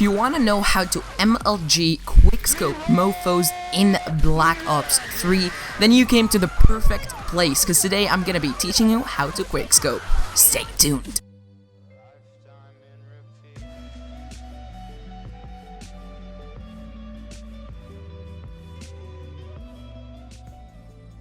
you want to know how to MLG Quickscope mofos in Black Ops 3, then you came to the perfect place, because today I'm going to be teaching you how to Quickscope. Stay tuned.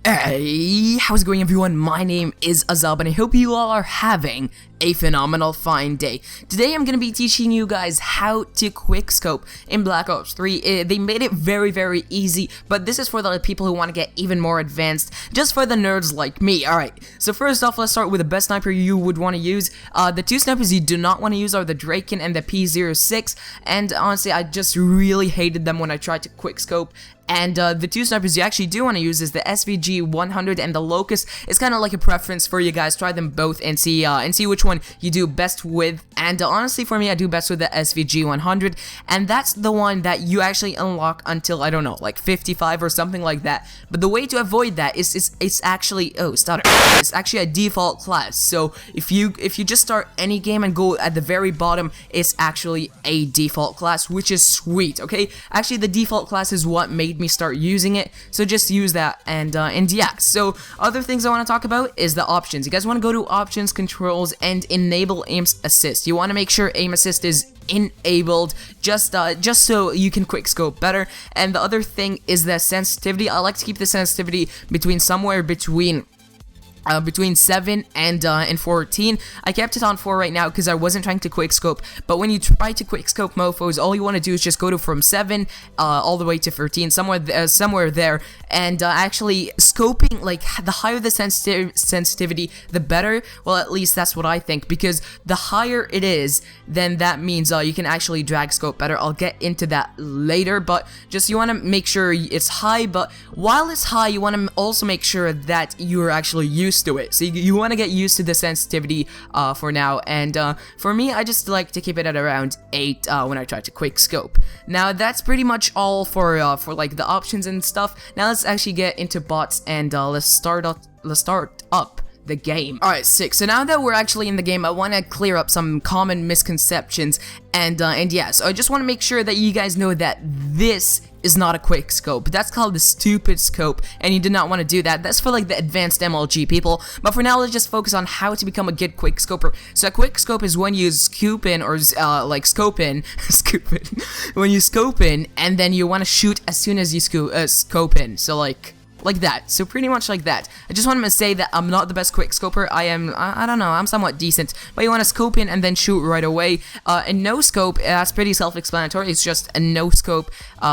Hey, how's it going everyone? My name is Azab and I hope you all are having a phenomenal fine day. Today I'm going to be teaching you guys how to quickscope in Black Ops 3. They made it very easy, but this is for the people who want to get even more advanced, just for the nerds like me. Alright, so first off, let's start with the best sniper you would want to use. The two snipers you do not want to use are the Draken and the P06, and honestly I just really hated them when I tried to quickscope. And the two snipers you actually do want to use is the SVG 100 and the Locust. It's kind of like a preference for you guys. Try them both and see which one you do best with. And honestly, for me, I do best with the SVG 100, and that's the one that you actually unlock until, I don't know, like 55 or something like that. But the way to avoid that is it's actually it's actually a default class. So if you just start any game and go at the very bottom, it's actually a default class, which is sweet. Okay, actually the default class is what made me start using it, so just use that. And yeah, so other things I want to talk about is the options. You guys want to go to options, controls, and enable aim assist. You want to make sure aim assist is enabled, just so you can quickscope better. And the other thing is the sensitivity. I like to keep the sensitivity somewhere between 7 and 14. I kept it on 4 right now because I wasn't trying to quickscope, but when you try to quickscope mofos, all you want to do is just go to from 7 all the way to 13, somewhere there, and actually scoping, like, the higher the sensitivity, the better. Well, at least that's what I think, because the higher it is, then that means you can actually drag scope better. I'll get into that later, but just you want to make sure it's high, but while it's high, you want to also make sure that you're actually used to it. So you want to get used to the sensitivity for now, and for me, I just like to keep it at around 8 when I try to quickscope. Now that's pretty much all for like the options and stuff. Now let's actually get into bots, and let's start up the game. Alright, sick. So now that we're actually in the game, I want to clear up some common misconceptions, and yeah, so I just want to make sure that you guys know that this is not a quick scope. That's called the stupid scope, and you do not want to do that. That's for like the advanced MLG people. But for now, let's just focus on how to become a good quick scoper. So a quick scope is when you scoop in, or like scope in, when you scope in, and then you want to shoot as soon as you scope in. So like that. So pretty much like that. I just wanted to say that I'm not the best quick scoper. I don't know, I'm somewhat decent, but you want to scope in and then shoot right away. And no scope, that's pretty self-explanatory. It's just a no scope,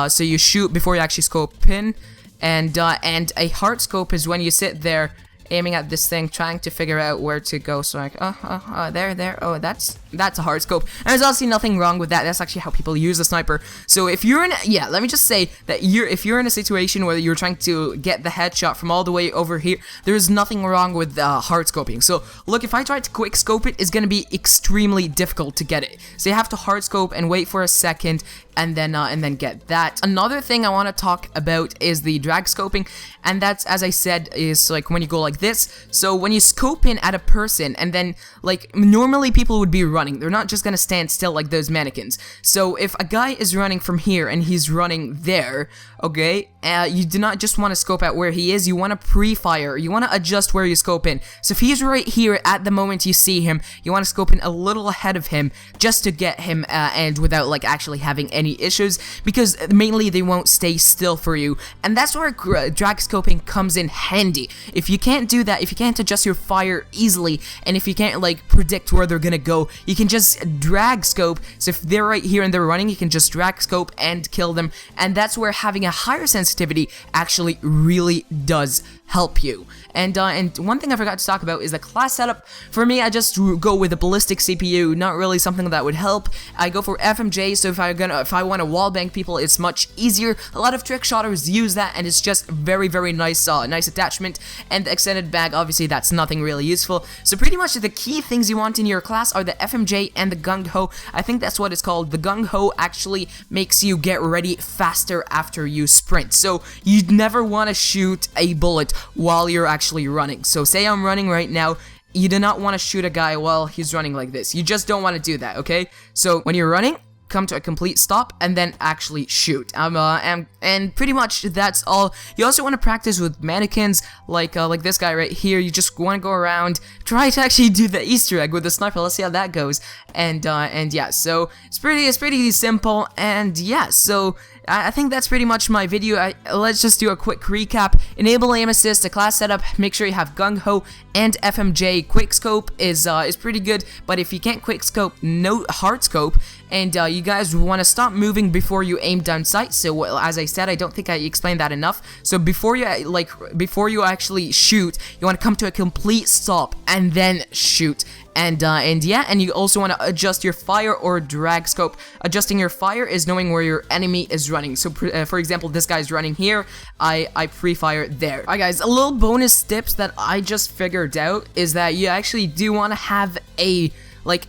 so you shoot before you actually scope in. And a hard scope is when you sit there aiming at this thing, trying to figure out where to go. So like, there, oh, that's a hard scope. And there's obviously nothing wrong with that. That's actually how people use the sniper. So if you're let me just say that if you're in a situation where you're trying to get the headshot from all the way over here, there's nothing wrong with hard scoping. So look, if I try to quick scope it, it's gonna be extremely difficult to get it. So you have to hard scope and wait for a second, and then get that. Another thing I want to talk about is the drag scoping, and that's, as I said, is like when you go like this. So when you scope in at a person, and then like normally people would be running, they're not just gonna stand still like those mannequins. So if a guy is running from here and he's running there, okay, you do not just want to scope out where he is, you want to pre-fire, you want to adjust where you scope in. So if he's right here at the moment you see him, you want to scope in a little ahead of him just to get him, and without like actually having any issues, because mainly they won't stay still for you, and that's where drag scoping comes in handy. If you can't do that, if you can't adjust your fire easily, and if you can't like predict where they're gonna go, you can just drag scope. So if they're right here and they're running, you can just drag scope and kill them, and that's where having a higher sensitivity actually really does help you. And one thing I forgot to talk about is the class setup. For me, I just go with a ballistic CPU, not really something that would help. I go for FMJ, so if I want to wallbang people, it's much easier. A lot of trick shotters use that, and it's just very nice nice attachment. And the extended bag, obviously that's nothing really useful. So pretty much the key things you want in your class are the FMJ and the Gung Ho. I think that's what it's called. The Gung Ho actually makes you get ready faster after you sprint. So you never want to shoot a bullet while you're actually running. So say I'm running right now, you do not want to shoot a guy while he's running like this. You just don't want to do that, okay? So when you're running, come to a complete stop and then actually shoot. And pretty much that's all. You also want to practice with mannequins like this guy right here. You just want to go around, try to actually do the Easter egg with the sniper. Let's see how that goes. And yeah, so it's pretty simple. And yeah, so I think that's pretty much my video. Let's just do a quick recap. Enable aim assist, a class setup, make sure you have gung ho, and FMJ quickscope is pretty good. But if you can't quickscope, no hard scope. And you guys want to stop moving before you aim down sight. So as I said, I don't think I explained that enough. So before you actually shoot, you want to come to a complete stop and then shoot. And yeah, and you also want to adjust your fire or drag scope. Adjusting your fire is knowing where your enemy is running. So for example, this guy's running here, I pre-fire there. Alright guys, a little bonus tips that I just figured out is that you actually do want to have a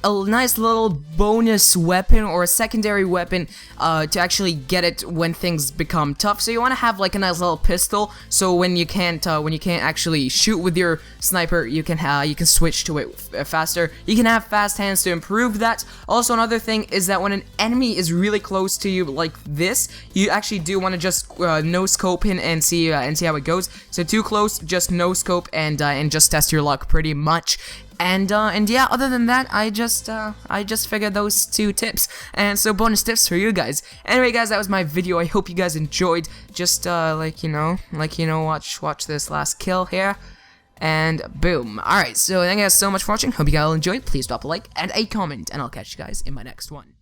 nice little bonus weapon or a secondary weapon to actually get it when things become tough. So you want to have like a nice little pistol, so when you can't actually shoot with your sniper, you can switch to it faster. You can have fast hands to improve that. Also, another thing is that when an enemy is really close to you like this, you actually do want to just no scope in and see how it goes. So too close, just no scope and just test your luck pretty much. And yeah, other than that, I just figured those 2 tips, and so bonus tips for you guys. Anyway, guys, that was my video. I hope you guys enjoyed. Just watch this last kill here, and boom. All right, so thank you guys so much for watching. Hope you guys enjoyed. Please drop a like and a comment, and I'll catch you guys in my next one.